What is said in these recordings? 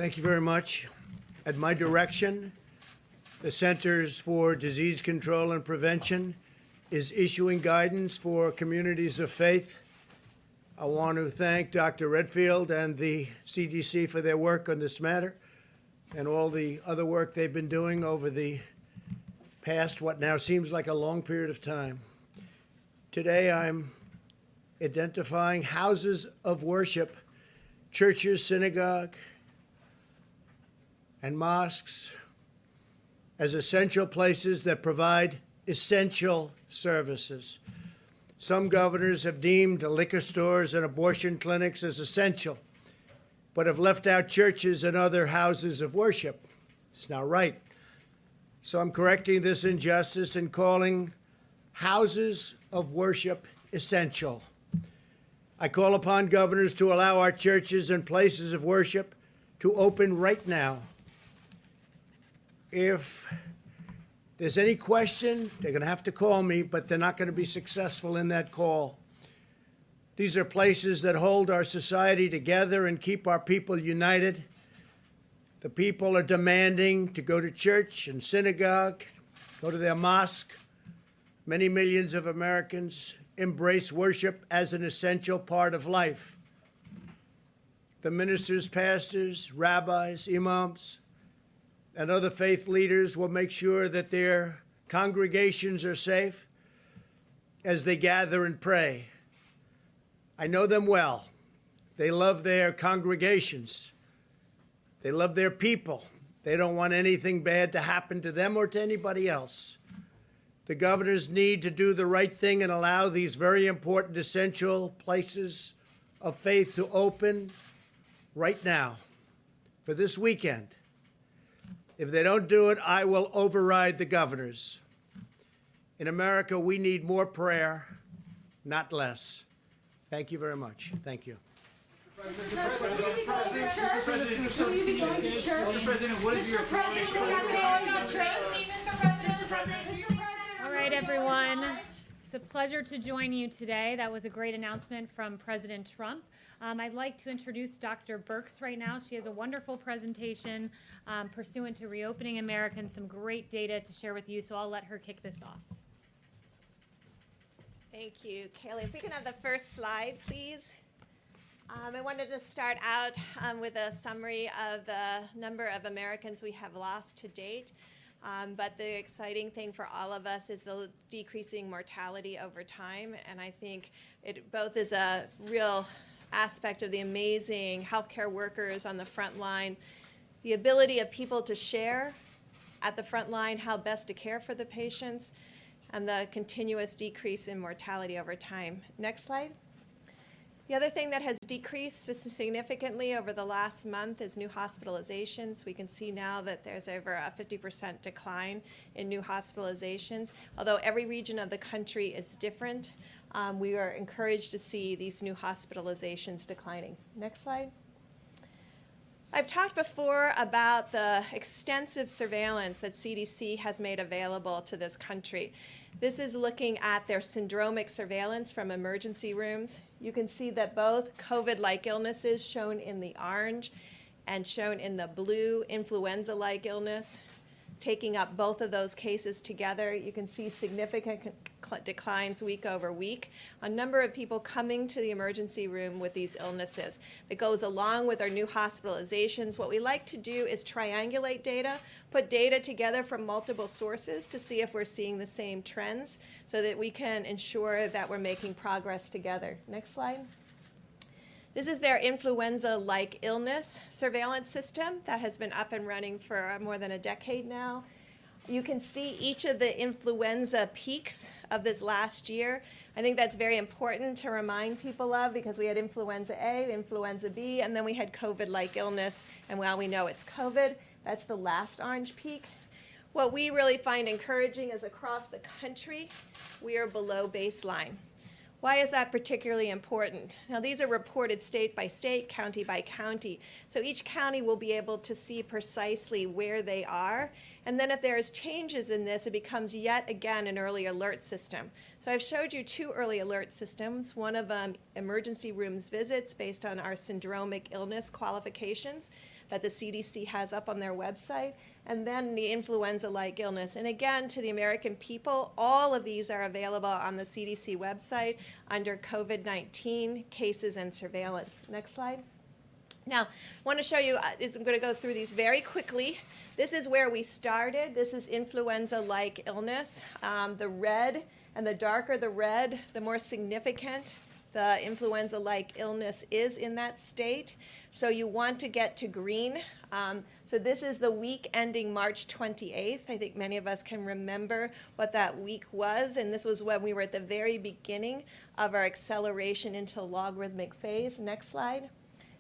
Thank you very much. At my direction, the Centers for Disease Control and Prevention is issuing guidance for communities of faith. I want to thank Dr. Redfield and the CDC for their work on this matter and all the other work they've been doing over the past, what now seems like a long period of time. Today, I'm identifying houses of worship, churches, synagogue, and mosques as essential places that provide essential services. Some governors have deemed liquor stores and abortion clinics as essential, but have left out churches and other houses of worship. It's not right. So I'm correcting this injustice and calling houses of worship essential. I call upon governors to allow our churches and places of worship to open right now. If there's any question, they're going to have to call me, but they're not going to be successful in that call. These are places that hold our society together and keep our people united. The people are demanding to go to church and synagogue, go to their mosque. Many millions of Americans embrace worship as an essential part of life. The ministers, pastors, rabbis, imams, and other faith leaders will make sure that their congregations are safe as they gather and pray. I know them well. They love their congregations. They love their people. They don't want anything bad to happen to them or to anybody else. The governors need to do the right thing and allow these very important, essential places of faith to open right now for this weekend. If they don't do it, I will override the governors. In America, we need more prayer, not less. Thank you very much. Thank you. Mr. President, what is your All right, everyone. It's a pleasure to join you today. That was a great announcement from President Trump. I'd like to introduce Dr. Birx right now. She has a wonderful presentation pursuant to Reopening America and some great data to share with you, so I'll let her kick this off. Thank you, Kaylee. If we can have the first slide, please. I wanted to start out with a summary of the number of Americans we have lost to date. But the exciting thing for all of us is the decreasing mortality over time. And I think it both is a real aspect of the amazing healthcare workers on the front line, the ability of people to share at the front line how best to care for the patients, and the continuous decrease in mortality over time. Next slide. The other thing that has decreased significantly over the last month is new hospitalizations. We can see now that there's over a 50% decline in new hospitalizations. Although every region of the country is different, we are encouraged to see these new hospitalizations declining. Next slide. I've talked before about the extensive surveillance that CDC has made available to this country. This is looking at their syndromic surveillance from emergency rooms. You can see that both COVID-like illnesses, shown in the orange and shown in the blue, influenza-like illness, taking up both of those cases together, you can see significant declines week over week. A number of people coming to the emergency room with these illnesses. That goes along with our new hospitalizations. What we like to do is triangulate data, put data together from multiple sources to see if we're seeing the same trends so that we can ensure that we're making progress together. Next slide. This is their influenza-like illness surveillance system that has been up and running for more than a decade now. You can see each of the influenza peaks of this last year. I think that's very important to remind people of because we had influenza A, influenza B, and then we had COVID-like illness. And while we know it's COVID, that's the last orange peak. What we really find encouraging is across the country, we are below baseline. Why is that particularly important? Now, these are reported state by state, county by county. So each county will be able to see precisely where they are. And then if there's changes in this, it becomes yet again an early alert system. So I've showed you two early alert systems. One of them, emergency rooms visits based on our syndromic illness qualifications. that the CDC has up on their website, and then the influenza-like illness. And again, to the American people, all of these are available on the CDC website under COVID-19 cases and surveillance. Next slide. Now, I want to show you, I'm going to go through these very quickly. This is where we started. This is influenza-like illness. The red, and the darker the red, the more significant the influenza-like illness is in that state. So you want to get to green. So this is the week ending March 28th. I think many of us can remember what that week was, and this was when we were at the very beginning of our acceleration into logarithmic phase. Next slide.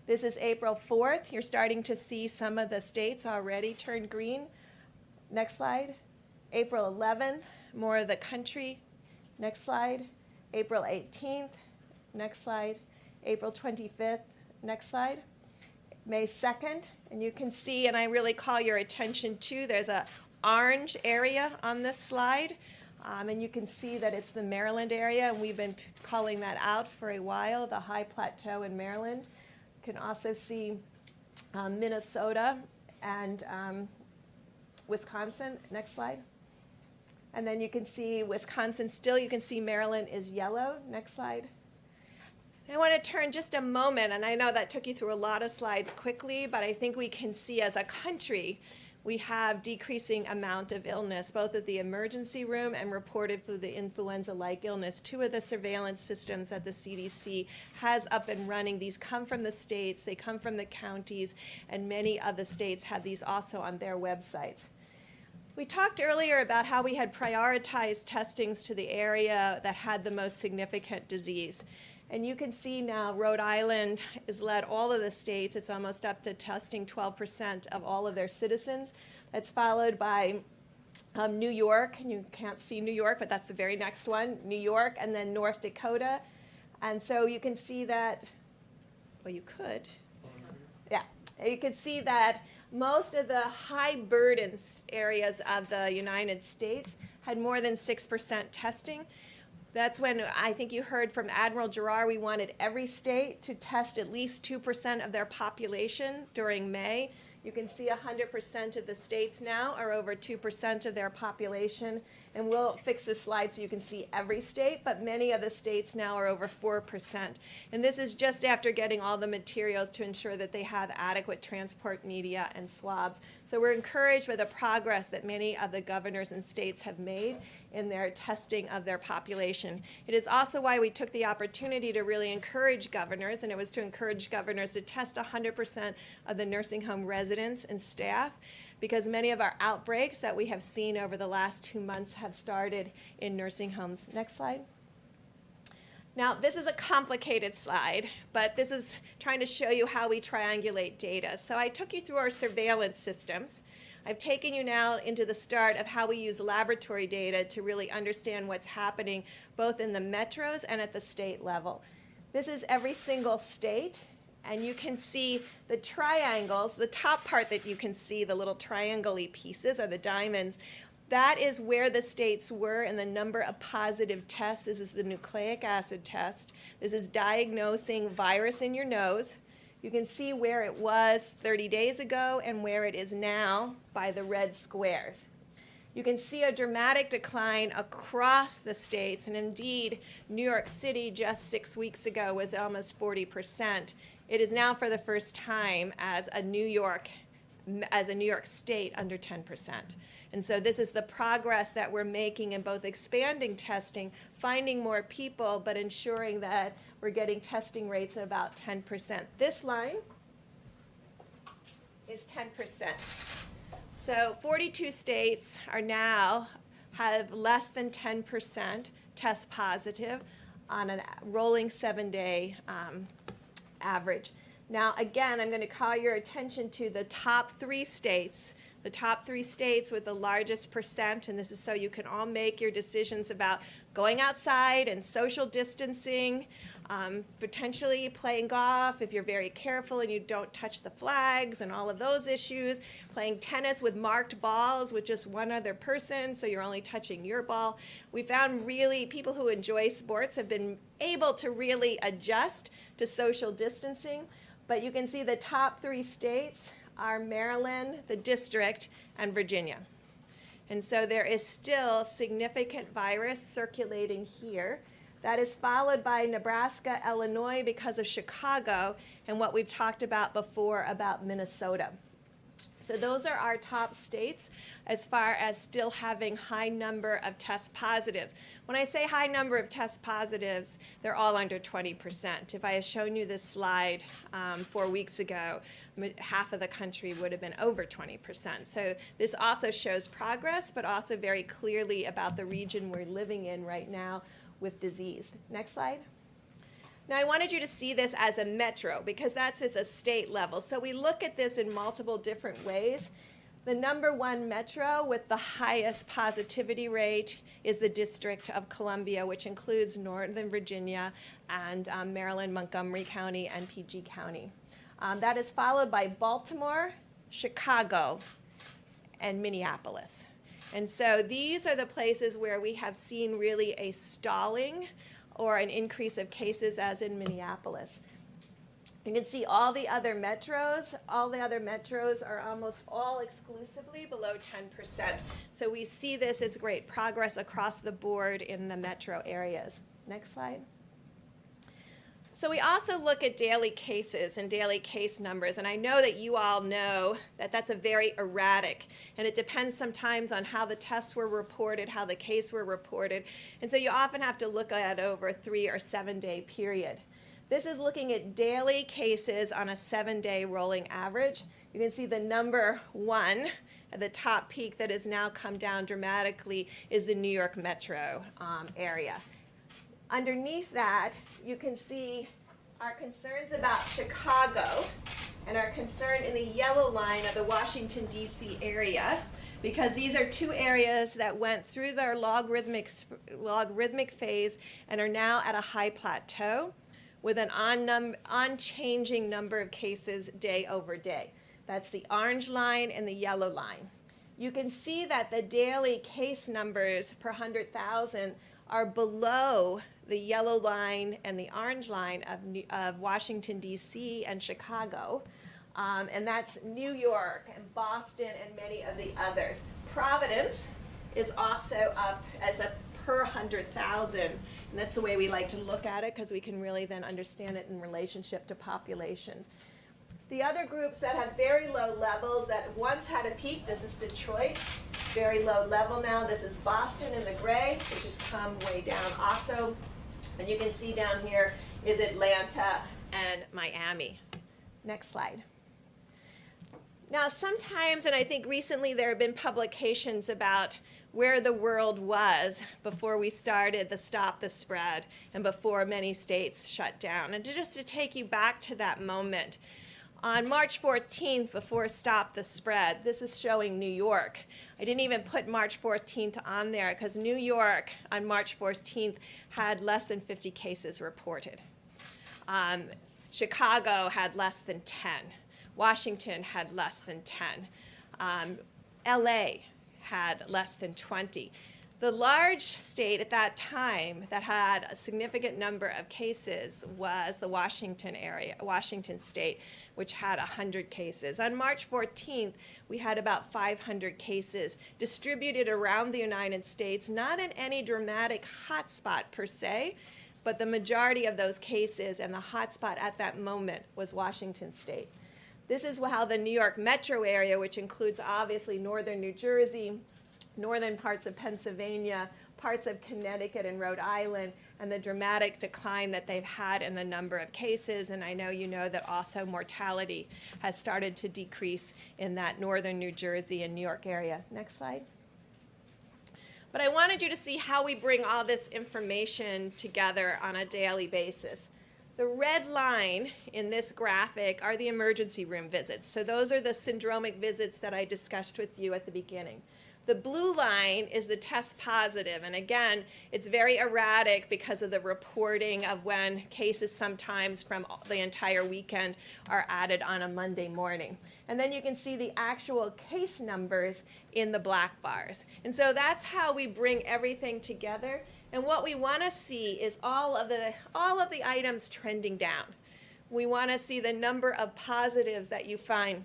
This is April 4th. You're starting to see some of the states already turn green. Next slide. April 11th, more of the country. Next slide. April 18th. Next slide. April 25th. Next slide. May 2nd, and you can see, and I really call your attention to, there's a orange area on this slide, and you can see that it's the Maryland area, and we've been calling that out for a while, the high plateau in Maryland. You can also see Minnesota and Wisconsin. Next slide. And then you can see Wisconsin still. You can see Maryland is yellow. Next slide. I want to turn just a moment, and I know that took you through a lot of slides quickly, but I think we can see as a country we have decreasing amount of illness, both at the emergency room and reported through the influenza-like illness. Two of the surveillance systems that the CDC has up and running, these come from the states, they come from the counties, and many of the states have these also on their websites. We talked earlier about how we had prioritized testings to the area that had the most significant disease. And you can see now Rhode Island has led all of the states. It's almost up to testing 12% of all of their citizens. That's followed by New York. And you can't see New York, but that's the very next one. New York, and then North Dakota. And so you can see that, well, you could. Yeah, you can see that most of the high burden areas of the United States had more than 6% testing. That's when I think you heard from Admiral Giroir, we wanted every state to test at least 2% of their population during May. You can see 100% of the states now are over 2% of their population. And we'll fix this slide so you can see every state, but many of the states now are over 4%. And this is just after getting all the materials to ensure that they have adequate transport media and swabs. So we're encouraged by the progress that many of the governors and states have made in their testing of their population. It is also why we took the opportunity to really encourage governors, and it was to encourage governors to test 100% of the nursing home residents and staff, because many of our outbreaks that we have seen over the last 2 months have started in nursing homes. Next slide. Now, this is a complicated slide, but this is trying to show you how we triangulate data. So I took you through our surveillance systems. I've taken you now into the start of how we use laboratory data to really understand what's happening both in the metros and at the state level. This is every single state. And you can see the triangles, the top part that you can see, the little triangle-y pieces are the diamonds. That is where the states were in the number of positive tests. This is the nucleic acid test. This is diagnosing virus in your nose. You can see where it was 30 days ago and where it is now by the red squares. You can see a dramatic decline across the states, and indeed, New York City just 6 weeks ago was almost 40%. It is now for the first time as a New York state under 10%. And so this is the progress that we're making in both expanding testing, finding more people, but ensuring that we're getting testing rates at about 10%. This line is 10%. So 42 states are now have less than 10% test positive on a rolling 7-day average. Now, again, I'm going to call your attention to the top 3 states, the top 3 states with the largest percent, and this is so you can all make your decisions about going outside and social distancing, potentially playing golf if you're very careful and you don't touch the flags and all of those issues, playing tennis with marked balls with just one other person, so you're only touching your ball. We found really people who enjoy sports have been able to really adjust to social distancing, but you can see the top 3 states are Maryland, the district, and Virginia. And so there is still significant virus circulating here. That is followed by Nebraska, Illinois because of Chicago, and what we've talked about before about Minnesota. So those are our top states as far as still having high number of test positives. When I say high number of test positives, they're all under 20%. If I had shown you this slide 4 weeks ago, half of the country would have been over 20%. So this also shows progress, but also very clearly about the region we're living in right now with disease. Next slide. Now I wanted you to see this as a metro because that's as a state level. So we look at this in multiple different ways. The number one metro with the highest positivity rate is the District of Columbia, which includes Northern Virginia and Maryland, Montgomery County, and PG County. That is followed by Baltimore, Chicago, and Minneapolis. And so these are the places where we have seen really a stalling or an increase of cases as in Minneapolis. You can see all the other metros are almost all exclusively below 10%. So we see this as great progress across the board in the metro areas. Next slide. So we also look at daily cases and daily case numbers, and I know that you all know that that's a very erratic, and it depends sometimes on how the tests were reported, how the case were reported, and so you often have to look at it over a 3 or 7 day period. This is looking at daily cases on a 7-day rolling average. You can see the number one at the top peak that has now come down dramatically is the New York metro area. Underneath that, you can see our concerns about Chicago and our concern in the yellow line of the Washington, D.C. area, because these are two areas that went through their logarithmic phase and are now at a high plateau with an unchanging number of cases day over day. That's the orange line and the yellow line. You can see that the daily case numbers per 100,000 are below the yellow line and the orange line of Washington, D.C. and Chicago. And that's New York and Boston and many of the others. Providence is also up as a per 100,000. And that's the way we like to look at it because we can really then understand it in relationship to populations. The other groups that have very low levels that once had a peak, this is Detroit, very low level now. This is Boston in the gray, which has come way down also. And you can see down here is Atlanta and Miami. Next slide. Now sometimes, and I think recently there have been publications about where the world was before we started the Stop the Spread and before many states shut down. And just to take you back to that moment, on March 14th, before Stop the Spread, this is showing New York. I didn't even put March 14th on there because New York on March 14th had less than 50 cases reported. Chicago had less than 10. Washington had less than 10. LA had less than 20. The large state at that time that had a significant number of cases was the Washington area, Washington state, which had 100 cases. On March 14th, we had about 500 cases distributed around the United States, not in any dramatic hotspot per se, but the majority of those cases and the hotspot at that moment was Washington state. This is how the New York metro area, which includes obviously northern New Jersey, northern parts of Pennsylvania, parts of Connecticut and Rhode Island, and the dramatic decline that they've had in the number of cases. And I know you know that also mortality has started to decrease in that northern New Jersey and New York area. Next slide. But I wanted you to see how we bring all this information together on a daily basis. The red line in this graphic are the emergency room visits. So those are the syndromic visits that I discussed with you at the beginning. The blue line is the test positive, and again, it's very erratic because of the reporting of when cases sometimes from the entire weekend are added on a Monday morning. And then you can see the actual case numbers in the black bars. And so that's how we bring everything together. And what we want to see is all of the items trending down. We want to see the number of positives that you find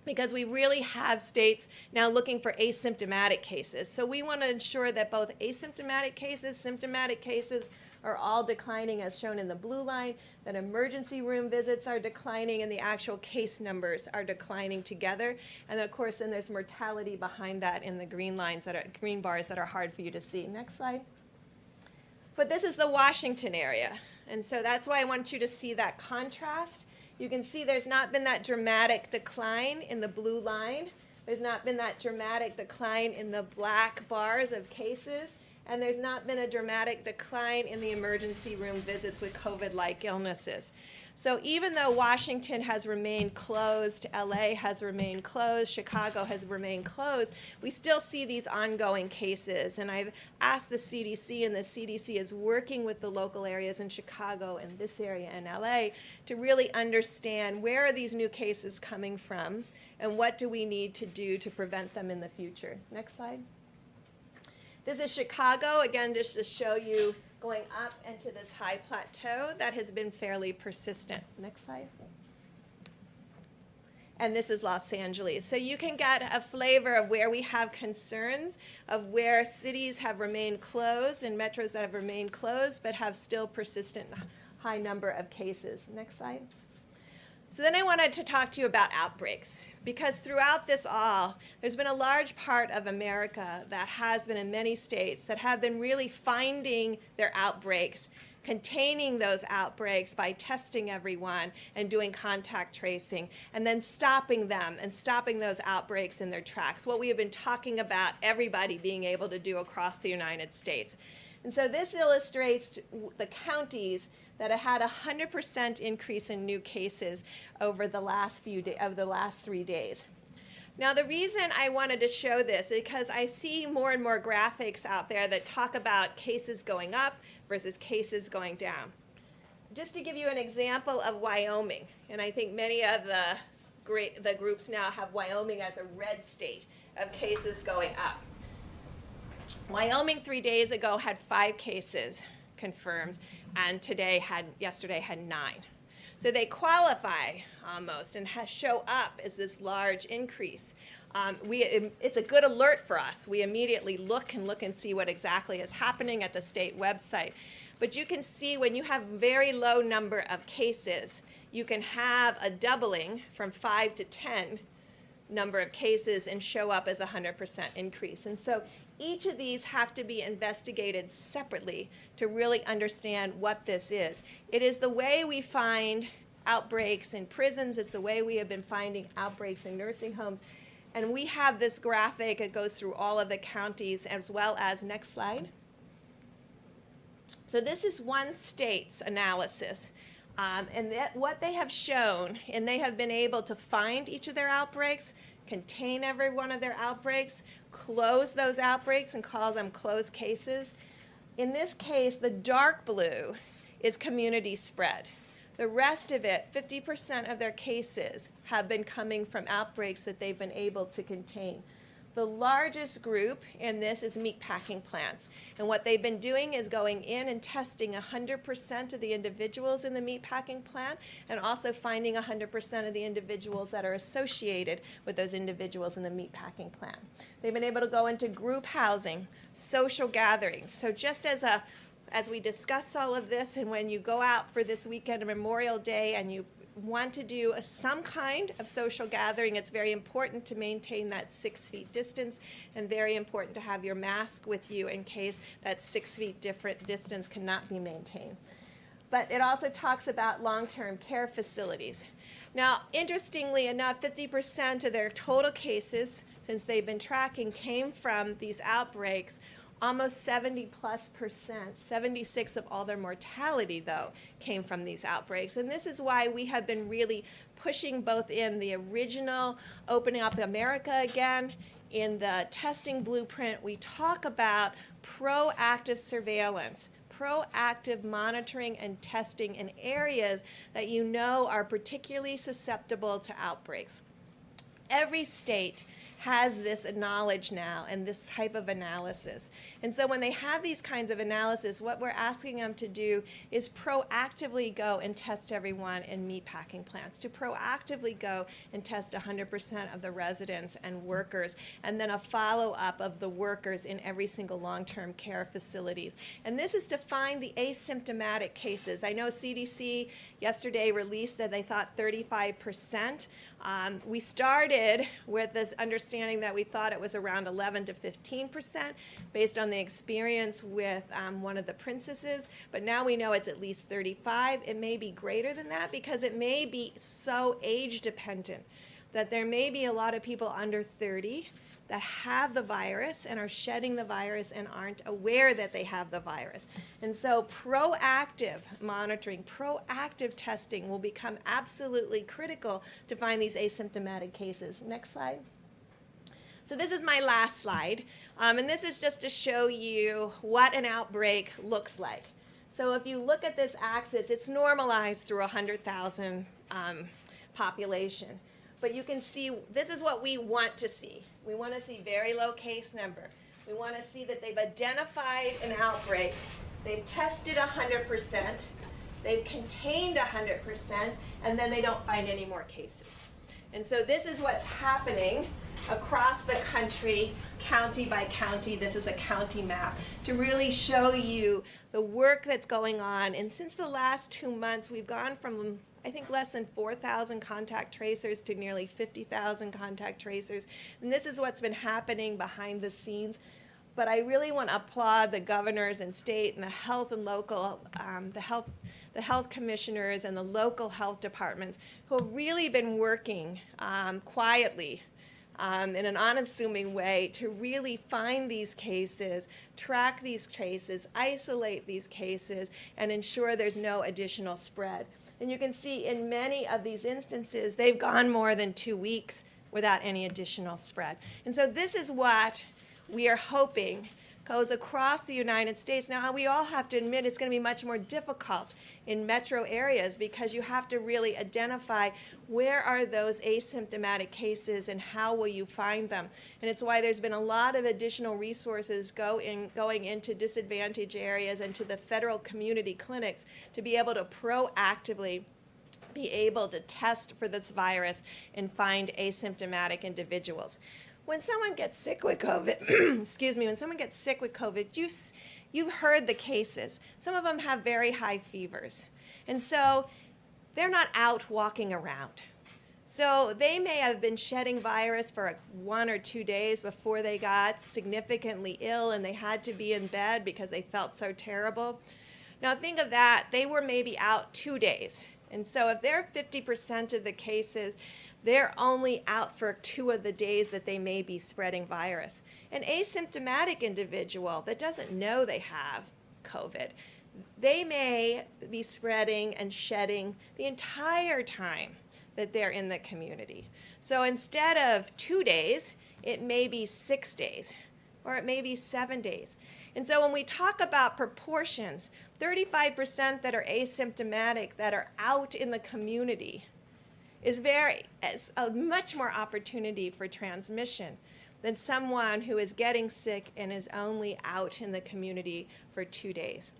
because we really have states now looking for asymptomatic cases. So we want to ensure that both asymptomatic cases, symptomatic cases are all declining as shown in the blue line, that emergency room visits are declining and the actual case numbers are declining together. And of course, then there's mortality behind that in the green lines that are green bars that are hard for you to see. Next slide. But this is the Washington area. And so that's why I want you to see that contrast. You can see there's not been that dramatic decline in the blue line. There's not been that dramatic decline in the black bars of cases. And there's not been a dramatic decline in the emergency room visits with COVID-like illnesses. So even though Washington has remained closed, LA has remained closed, Chicago has remained closed, we still see these ongoing cases. And I've asked the CDC, and the CDC is working with the local areas in Chicago and this area in LA to really understand where are these new cases coming from and what do we need to do to prevent them in the future. Next slide. This is Chicago, again, just to show you going up into this high plateau that has been fairly persistent. Next slide. And this is Los Angeles. So you can get a flavor of where we have concerns, of where cities have remained closed and metros that have remained closed but have still persistent high number of cases. Next slide. So then I wanted to talk to you about outbreaks, because throughout this all, there's been a large part of America that has been in many states that have been really finding their outbreaks, containing those outbreaks by testing everyone and doing contact tracing, and then stopping them and stopping those outbreaks in their tracks, what we have been talking about everybody being able to do across the United States. And so this illustrates the counties that had a 100% increase in new cases over the last 3 days. Now, the reason I wanted to show this is because I see more and more graphics out there that talk about cases going up versus cases going down. Just to give you an example of Wyoming, and I think many of the groups now have Wyoming as a red state of cases going up. Wyoming 3 days ago had 5 cases confirmed, and yesterday had 9. So they qualify almost and show up as this large increase. It's a good alert for us. We immediately look and see what exactly is happening at the state website. But you can see when you have very low number of cases, you can have a doubling from 5 to 10 number of cases and show up as a 100% increase. And so each of these have to be investigated separately to really understand what this is. It is the way we find outbreaks in prisons. It's the way we have been finding outbreaks in nursing homes. And we have this graphic. It goes through all of the counties as well as, next slide. So this is one state's analysis. And what they have shown, and they have been able to find each of their outbreaks, contain every one of their outbreaks, close those outbreaks and call them closed cases. In this case, the dark blue is community spread. The rest of it, 50% of their cases have been coming from outbreaks that they've been able to contain. The largest group in this is meatpacking plants. And what they've been doing is going in and testing 100% of the individuals in the meatpacking plant and also finding 100% of the individuals that are associated with those individuals in the meatpacking plant. They've been able to go into group housing, social gatherings. So just as we discuss all of this, and when you go out for this weekend of Memorial Day and you want to do some kind of social gathering, it's very important to maintain that 6 feet distance and very important to have your mask with you in case that 6 feet different distance cannot be maintained. But it also talks about long-term care facilities. Now, interestingly enough, 50% of their total cases, since they've been tracking, came from these outbreaks. Almost 70+%, 76 of all their mortality, though, came from these outbreaks. And this is why we have been really pushing both in the original Opening Up America Again, in the testing blueprint, we talk about proactive surveillance, proactive monitoring and testing in areas that you know are particularly susceptible to outbreaks. Every state has this knowledge now and this type of analysis. And so when they have these kinds of analysis, what we're asking them to do is proactively go and test everyone in meatpacking plants, to proactively go and test 100% of the residents and workers, and then a follow-up of the workers in every single long-term care facilities. And this is to find the asymptomatic cases. I know CDC yesterday released that they thought 35%. We started with the understanding that we thought it was around 11 to 15% based on the experience with one of the princesses, but now we know it's at least 35. It may be greater than that because it may be so age dependent that there may be a lot of people under 30 that have the virus and are shedding the virus and aren't aware that they have the virus. And so proactive monitoring, proactive testing will become absolutely critical to find these asymptomatic cases. Next slide. So this is my last slide, and this is just to show you what an outbreak looks like. So if you look at this axis, it's normalized through 100,000 population. But you can see this is what we want to see. We want to see very low case number. We want to see that they've identified an outbreak. They've tested 100%. They've contained 100%, and then they don't find any more cases. And so this is what's happening across the country, county by county. This is a county map to really show you the work that's going on. And since the last 2 months, we've gone from, I think, less than 4,000 contact tracers to nearly 50,000 contact tracers. And this is what's been happening behind the scenes. But I really want to applaud the governors and state and the health and local, the health commissioners and the local health departments who have really been working quietly in an unassuming way to really find these cases, track these cases, isolate these cases, and ensure there's no additional spread. And you can see in many of these instances, they've gone more than 2 weeks without any additional spread. And so this is what we are hoping goes across the United States. Now, we all have to admit it's going to be much more difficult in metro areas because you have to really identify where are those asymptomatic cases and how will you find them. And it's why there's been a lot of additional resources going into disadvantaged areas and to the federal community clinics to be able to proactively be able to test for this virus and find asymptomatic individuals. When someone gets sick with COVID, excuse me, when someone gets sick with COVID, you've heard the cases. Some of them have very high fevers. And so they're not out walking around. So they may have been shedding virus for 1 or 2 days before they got significantly ill and they had to be in bed because they felt so terrible. Now think of that, they were maybe out 2 days. And so if they're 50% of the cases, they're only out for 2 of the days that they may be spreading virus. An asymptomatic individual that doesn't know they have COVID, they may be spreading and shedding the entire time that they're in the community. So instead of 2 days, it may be 6 days, or it may be 7 days. And so when we talk about proportions, 35% that are asymptomatic that are out in the community is a much more opportunity for transmission than someone who is getting sick and is only out in the community for 2 days.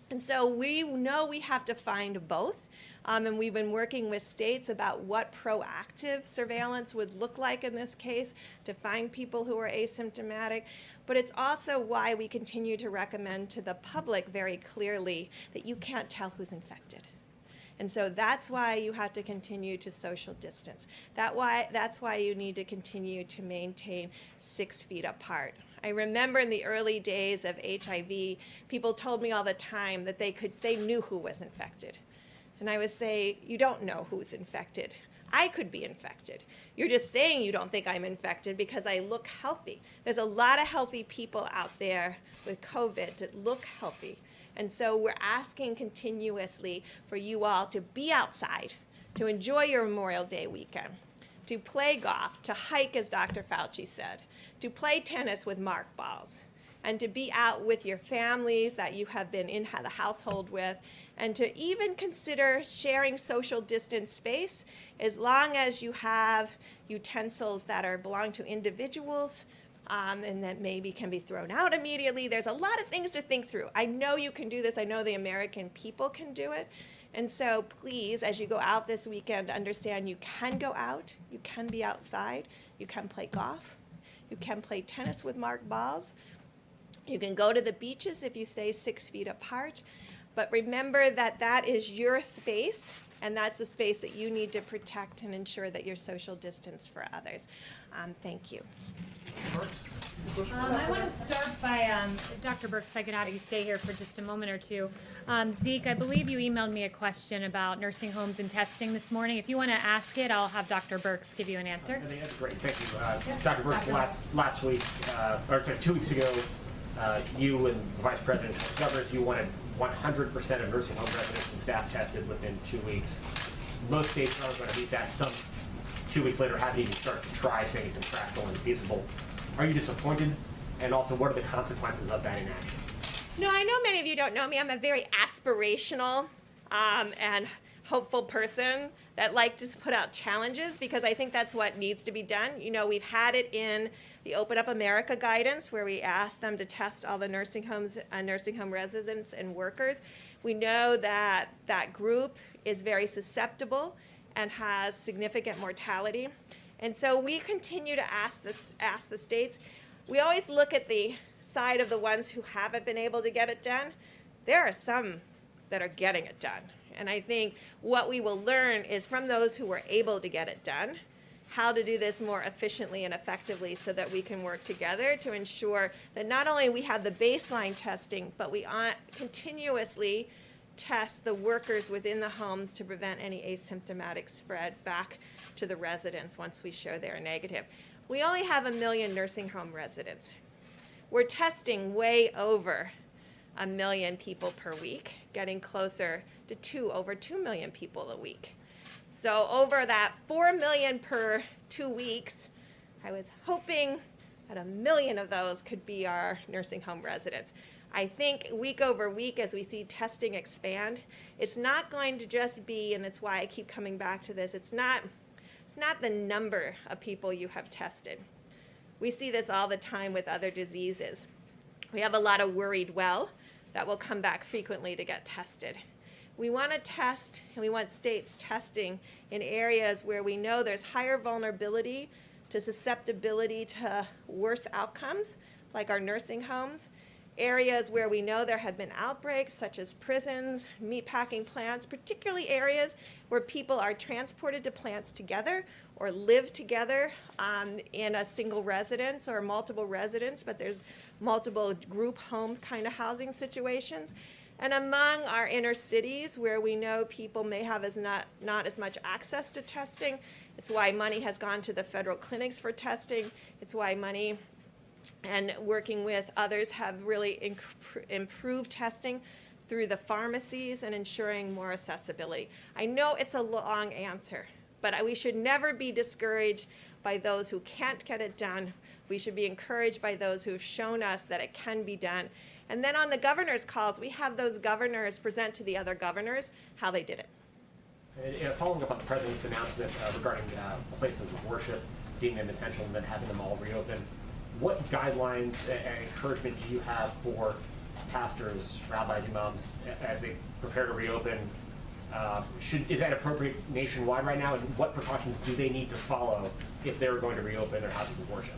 And so we know we have to find both, and we've been working with states about what proactive surveillance would look like in this case to find people who are asymptomatic. But it's also why we continue to recommend to the public very clearly that you can't tell who's infected. And so that's why you have to continue to social distance. That's why you need to continue to maintain 6 feet apart. I remember in the early days of HIV, people told me all the time that they knew who was infected. And I would say, you don't know who's infected. I could be infected. You're just saying you don't think I'm infected because I look healthy. There's a lot of healthy people out there with COVID that look healthy. And so we're asking continuously for you all to be outside, to enjoy your Memorial Day weekend, to play golf, to hike, as Dr. Fauci said, to play tennis with mark balls, and to be out with your families that you have been in the household with, and to even consider sharing social distance space as long as you have utensils that belong to individuals, and that maybe can be thrown out immediately. There's a lot of things to think through. I know you can do this. I know the American people can do it. And so please, as you go out this weekend, understand you can go out, you can be outside, you can play golf, you can play tennis with marked balls, you can go to the beaches if you stay 6 feet apart. But remember that that is your space, and that's a space that you need to protect and ensure that you're social distance for others. Thank you. I want to start by, Dr. Birx, if I could have you stay here for just a moment or two. Zeke, I believe you emailed me a question about nursing homes and testing this morning. If you want to ask it, I'll have Dr. Birx give you an answer. I think that's great. Thank you. Dr. Birx, last week, or sorry, 2 weeks ago, you and the Vice President of Governors, you wanted 100% of nursing home residents and staff tested within 2 weeks. Most states aren't going to meet that. Some 2 weeks later haven't even started to try, saying it's impractical and feasible. Are you disappointed? And also, what are the consequences of that inaction? No, I know many of you don't know me. I'm a very aspirational and hopeful person that like to put out challenges because I think that's what needs to be done. You know, we've had it in the Open Up America guidance where we asked them to test all the nursing homes, nursing home residents and workers. We know that that group is very susceptible and has significant mortality. And so we continue to ask the states. We always look at the side of the ones who haven't been able to get it done. There are some that are getting it done. And I think what we will learn is from those who were able to get it done, how to do this more efficiently and effectively so that we can work together to ensure that not only we have the baseline testing, but we continuously test the workers within the homes to prevent any asymptomatic spread back to the residents once we show they're negative. We only have 1 million nursing home residents. We're testing way over 1 million people per week, getting closer to over 2 million people a week. So over that 4 million per 2 weeks, I was hoping that 1 million of those could be our nursing home residents. I think week over week as we see testing expand, it's not going to just be, and it's why I keep coming back to this, it's not the number of people you have tested. We see this all the time with other diseases. We have a lot of worried well that will come back frequently to get tested. We want to test, and we want states testing in areas where we know there's higher vulnerability to susceptibility to worse outcomes, like our nursing homes, areas where we know there have been outbreaks, such as prisons, meatpacking plants, particularly areas where people are transported to plants together or live together in a single residence or multiple residents, but there's multiple group home kind of housing situations. And among our inner cities where we know people may have not as much access to testing, it's why money has gone to the federal clinics for testing. It's why money and working with others have really improved testing through the pharmacies and ensuring more accessibility. I know it's a long answer, but we should never be discouraged by those who can't get it done. We should be encouraged by those who have shown us that it can be done. And then on the governor's calls, we have those governors present to the other governors how they did it. And following up on the president's announcement regarding places of worship deeming them essential and then having them all reopen, what guidelines and encouragement do you have for pastors, rabbis, imams as they prepare to reopen? Is that appropriate nationwide right now? And what precautions do they need to follow if they're going to reopen their houses of worship?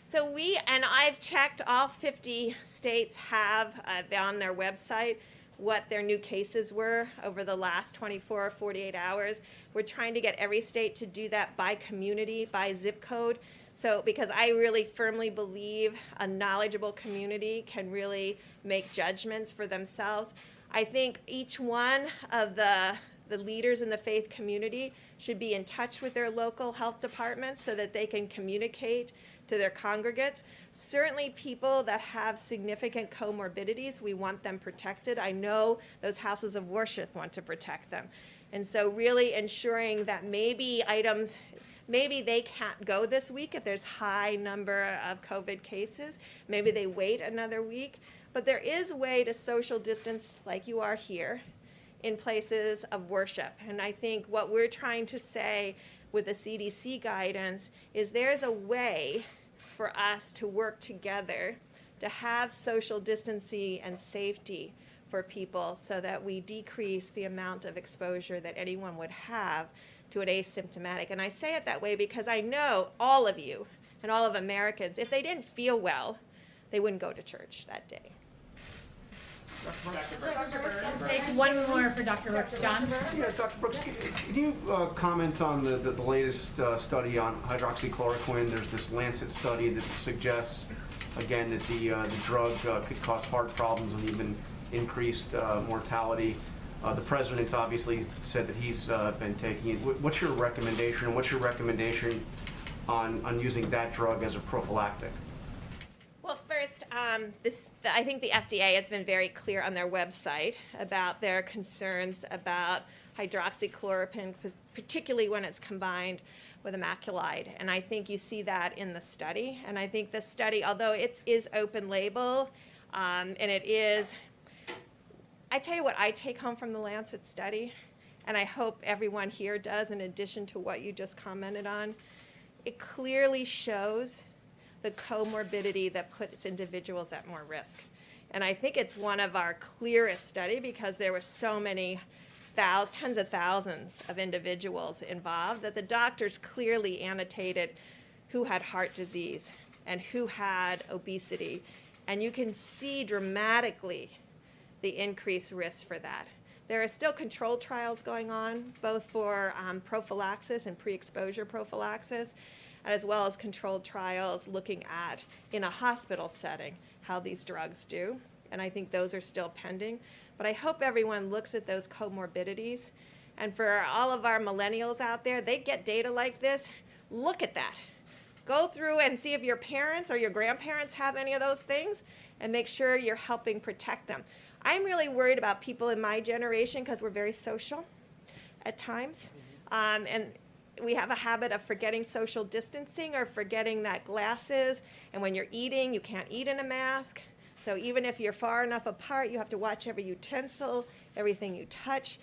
So and I've checked, all 50 states have on their website what their new cases were over the last 24 or 48 hours. We're trying to get every state to do that by community, by zip code. So because I really firmly believe a knowledgeable community can really make judgments for themselves. I think each one of the leaders in the faith community should be in touch with their local health departments so that they can communicate to their congregates. Certainly people that have significant comorbidities, we want them protected. I know those houses of worship want to protect them. And so really ensuring that maybe they can't go this week if there's high number of COVID cases. Maybe they wait another week. But there is a way to social distance like you are here in places of worship. And I think what we're trying to say with the CDC guidance is there's a way for us to work together to have social distancing and safety for people so that we decrease the amount of exposure that anyone would have to an asymptomatic. And I say it that way because I know all of you and all of Americans, if they didn't feel well, they wouldn't go to church that day. Let's take one more for Dr. Brooks. John? Yeah, Dr. Brooks, can you comment on the latest study on hydroxychloroquine? There's this Lancet study that suggests, again, that the drug could cause heart problems and even increased mortality. The president's obviously said that he's been taking it. What's your recommendation, and what's your recommendation on using that drug as a prophylactic? Well, first, I think the FDA has been very clear on their website about their concerns about hydroxychloroquine, particularly when it's combined with a macrolide. And I think you see that in the study. And I think the study, although it is open label, and it is, I tell you what I take home from the Lancet study, and I hope everyone here does in addition to what you just commented on, it clearly shows the comorbidity that puts individuals at more risk. And I think it's one of our clearest study because there were so many tens of thousands of individuals involved that the doctors clearly annotated who had heart disease and who had obesity. And you can see dramatically the increased risk for that. There are still controlled trials going on, both for prophylaxis and pre-exposure prophylaxis, as well as controlled trials looking at, in a hospital setting, how these drugs do. And I think those are still pending. But I hope everyone looks at those comorbidities. And for all of our millennials out there, they get data like this. Look at that. Go through and see if your parents or your grandparents have any of those things and make sure you're helping protect them. I'm really worried about people in my generation because we're very social at times. And we have a habit of forgetting social distancing or forgetting that glasses, and when you're eating, you can't eat in a mask. So even if you're far enough apart, you have to watch every utensil, everything you touch.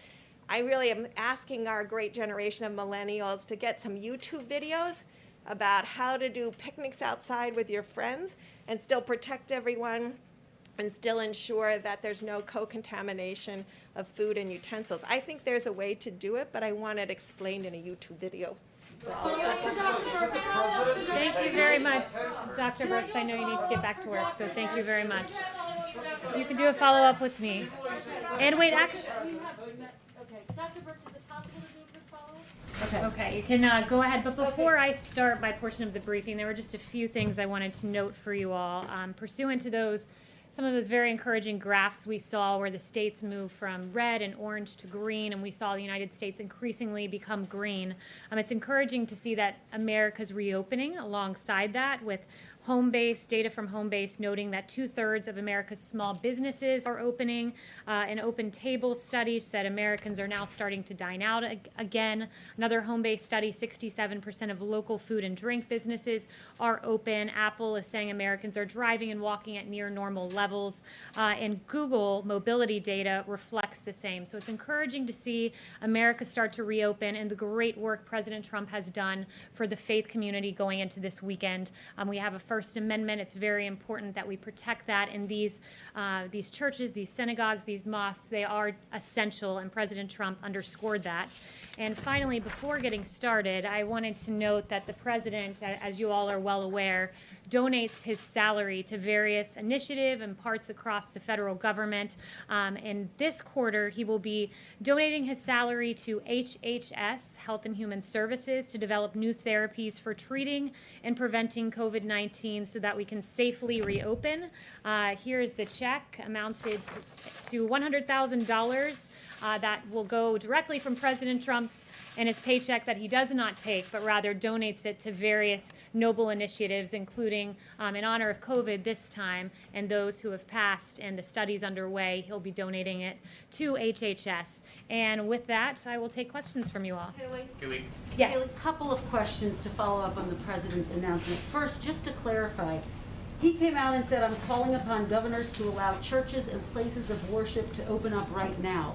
I really am asking our great generation of millennials to get some YouTube videos about how to do picnics outside with your friends and still protect everyone and still ensure that there's no co-contamination of food and utensils. I think there's a way to do it, but I want it explained in a YouTube video. Thank you very much, Dr. Brooks. I know you need to get back to work, so thank you very much. You can do a follow-up with me. And wait, actually... Okay, Dr. Brooks, is it possible to do a quick follow-up? Okay, you can go ahead. But before I start my portion of the briefing, there were just a few things I wanted to note for you all. Pursuant to some of those very encouraging graphs we saw where the states moved from red and orange to green, and we saw the United States increasingly become green. It's encouraging to see that America's reopening alongside that, with Homebase, data from Homebase noting that 2/3 of America's small businesses are opening. An Open Table study said Americans are now starting to dine out again. Another Homebase study, 67% of local food and drink businesses are open. Apple is saying Americans are driving and walking at near normal levels. And Google mobility data reflects the same. So it's encouraging to see America start to reopen and the great work President Trump has done for the faith community going into this weekend. We have a First Amendment. It's very important that we protect that. And these churches, these synagogues, these mosques, they are essential, and President Trump underscored that. And finally, before getting started, I wanted to note that the president, as you all are well aware, donates his salary to various initiatives and parts across the federal government. In this quarter, he will be donating his salary to HHS, Health and Human Services, to develop new therapies for treating and preventing COVID-19 so that we can safely reopen. Here is the check, amounted to $100,000 that will go directly from President Trump and his paycheck that he does not take, but rather donates it to various noble initiatives, including in honor of COVID this time and those who have passed and the studies underway. He'll be donating it to HHS. And with that, I will take questions from you all. Haley, Yes. a couple of questions to follow up on the president's announcement. First, just to clarify, he came out and said, I'm calling upon governors to allow churches and places of worship to open up right now.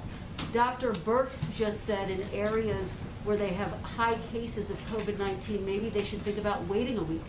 Dr. Birx just said in areas where they have high cases of COVID-19, maybe they should think about waiting a week.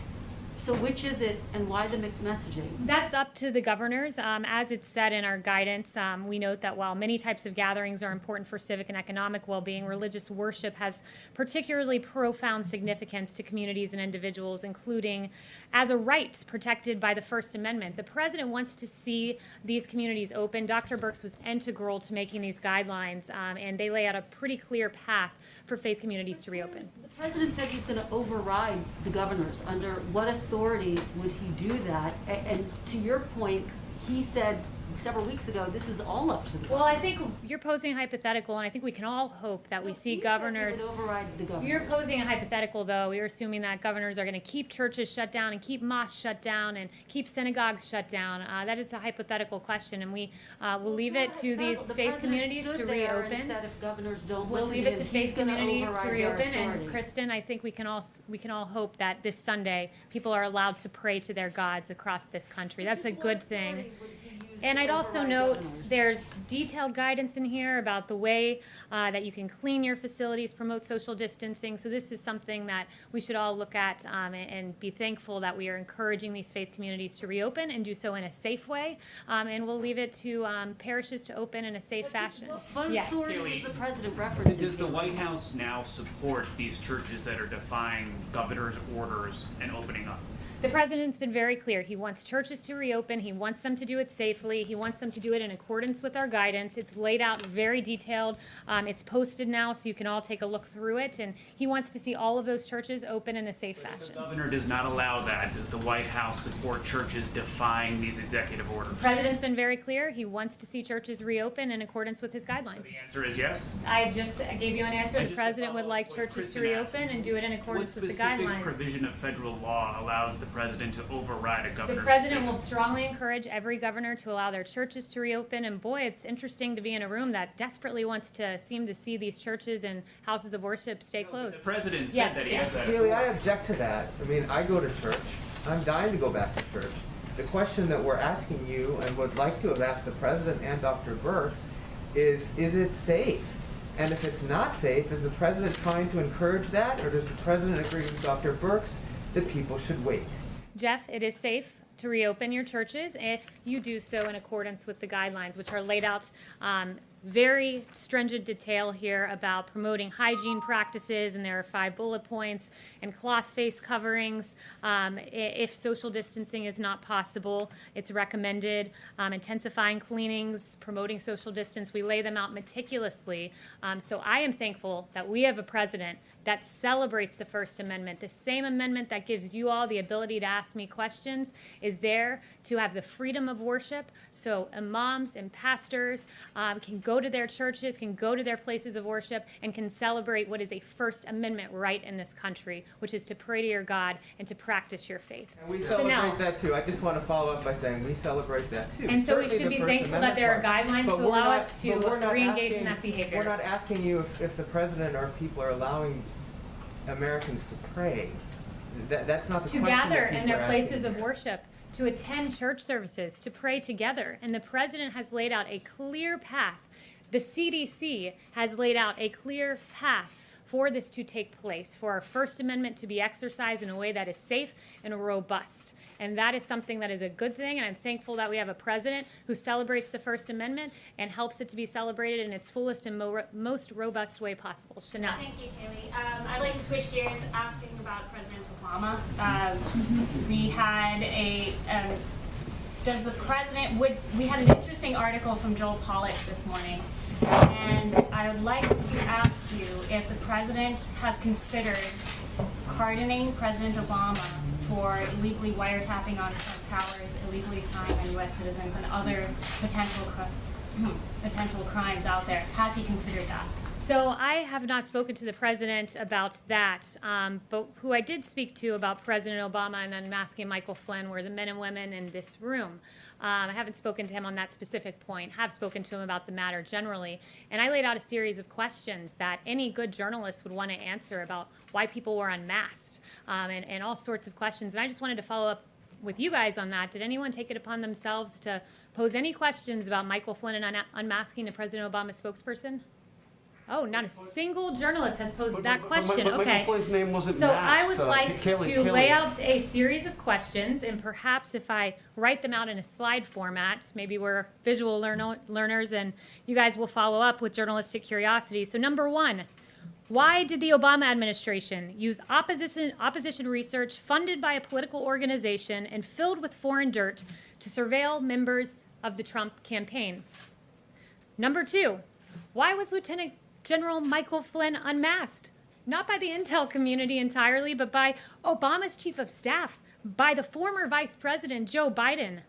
So which is it, and why the mixed messaging? That's up to the governors. As it's said in our guidance, we note that while many types of gatherings are important for civic and economic well-being, religious worship has particularly profound significance to communities and individuals, including as a right protected by the First Amendment. The president wants to see these communities open. Dr. Birx was integral to making these guidelines, and they lay out a pretty clear path for faith communities to reopen. The president said he's going to override the governors. Under what authority would he do that? And to your point, he said several weeks ago, this is all up to the governors. Well, I think you're posing a hypothetical, and I think we can all hope that we see governors. He would override the governors. You're posing a hypothetical, though. You're assuming that governors are going to keep churches shut down and keep mosques shut down and keep synagogues shut down. That is a hypothetical question, and we will leave it to these faith communities to reopen. Said if governors don't We'll listen leave to it to him, faith he's gonna communities to override their reopen. authority. And Kristen, I think we can all hope that this Sunday people are allowed to pray to their gods across this country. That's a good thing. And I'd also note there's detailed guidance in here about the way that you can clean your facilities, promote social distancing. So this is something that we should all look at and be thankful that we are encouraging these faith communities to reopen and do so in a safe way. And we'll leave it to parishes to open in a safe fashion. What Yes. authority is the president referencing? Does the White House now support these churches that are defying governor's orders and opening up? The president's been very clear. He wants churches to reopen. He wants them to do it safely. He wants them to do it in accordance with our guidance. It's laid out very detailed. It's posted now, so you can all take a look through it. And he wants to see all of those churches open in a safe If the fashion. governor does not allow that, does the White House support churches defying these executive orders? The president's been very clear. He wants to see churches reopen in accordance with his guidelines. The answer is yes? I just gave you an answer. And The just to president would follow like up what churches to Kristen asked, reopen and do it in accordance What with the specific guidelines. provision of federal law allows the president to override a The governor's president will decision? strongly encourage every governor to allow their churches to reopen. And boy, it's interesting to be in a room that desperately wants to seem to see these churches and houses of worship stay The closed. president said Yes, that he yes. has that. Haley, I object to that. I mean, I go to church. I'm dying to go back to church. The question that we're asking you and would like to have asked the president and Dr. Birx is it safe? And if it's not safe, is the president trying to encourage that, or does the president agree with Dr. Birx that people should wait? Jeff, it is safe to reopen your churches if you do so in accordance with the guidelines, which are laid out very stringent detail here about promoting hygiene practices, and there are 5 bullet points, and cloth face coverings. If social distancing is not possible, it's recommended. Intensifying cleanings, promoting social distance, we lay them out meticulously. So I am thankful that we have a president that celebrates the First Amendment. The same amendment that gives you all the ability to ask me questions is there to have the freedom of worship, so imams and pastors can go to their churches, can go to their places of worship, and can celebrate what is a First Amendment right in this country, which is to pray to your God and to practice your faith. And we So celebrate now- that too. I just want to follow up by saying we celebrate that too. And so we Certainly should the be First thankful that Amendment there are part. guidelines But to we're allow not- us to but we're not re-engage in asking- that behavior. We're not asking you if the president or people are allowing Americans to pray. That's not the To question that gather people in their are places asking of here. worship, to attend church services, to pray together. And the president has laid out a clear path. The CDC has laid out a clear path for this to take place, for our First Amendment to be exercised in a way that is safe and robust. And that is something that is a good thing, and I'm thankful that we have a president who celebrates the First Amendment and helps it to be celebrated in its fullest and most robust way possible. Chanel. Thank you, Haley. I'd like to switch gears, asking about President Obama. We had we had an interesting article from Joel Pollak this morning, and I would like to ask you if the president has considered pardoning President Obama for illegally wiretapping on Trump Towers, illegally spying on U.S. citizens, and other potential crimes out there. Has he considered that? So I have not spoken to the president about that, but who I did speak to about President Obama and unmasking Michael Flynn were the men and women in this room. I haven't spoken to him on that specific point, have spoken to him about the matter generally, and I laid out a series of questions that any good journalist would want to answer about why people were unmasked, and all sorts of questions. And I just wanted to follow up with you guys on that. Did anyone take it upon themselves to pose any questions about Michael Flynn and unmasking the President Obama spokesperson? Oh, not a single journalist has posed But- that but question. Michael Okay. Flynn's name wasn't So I would matched. like Kaylee- to lay Kaylee- out a series of questions, and perhaps if I write them out in a slide format, maybe we're visual learners, and you guys will follow up with journalistic curiosity. So number one, why did the Obama administration use opposition research funded by a political organization and filled with foreign dirt to surveil members of the Trump campaign? Number two, why was Lieutenant General Michael Flynn unmasked? Not by the intel community entirely, but by Obama's chief of staff, by the former Vice President Joe Biden,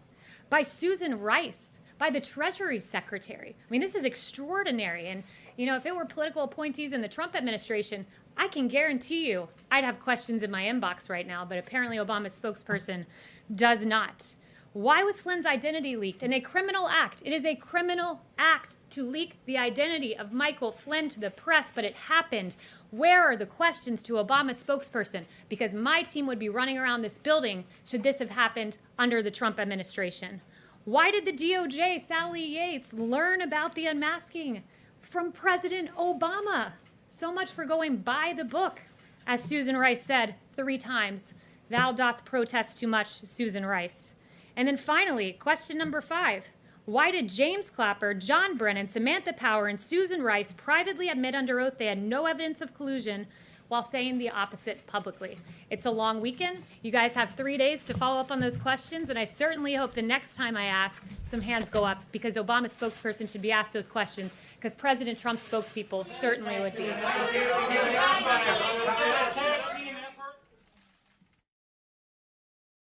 by Susan Rice, by the Treasury Secretary. I mean, this is extraordinary. And, you know, if it were political appointees in the Trump administration, I can guarantee you I'd have questions in my inbox right now, but apparently Obama's spokesperson does not. Why was Flynn's identity leaked? In a criminal act. It is a criminal act to leak the identity of Michael Flynn to the press, but it happened. Where are the questions to Obama's spokesperson? Because my team would be running around this building should this have happened under the Trump administration. Why did the DOJ, Sally Yates, learn about the unmasking from President Obama? So much for going by the book. As Susan Rice said 3 times, thou doth protest too much, Susan Rice. And then finally, question number 5. Why did James Clapper, John Brennan, Samantha Power, and Susan Rice privately admit under oath they had no evidence of collusion while saying the opposite publicly? It's a long weekend. You guys have 3 days to follow up on those questions, and I certainly hope the next time I ask, some hands go up, because Obama's spokesperson should be asked those questions, because President Trump's spokespeople certainly would be.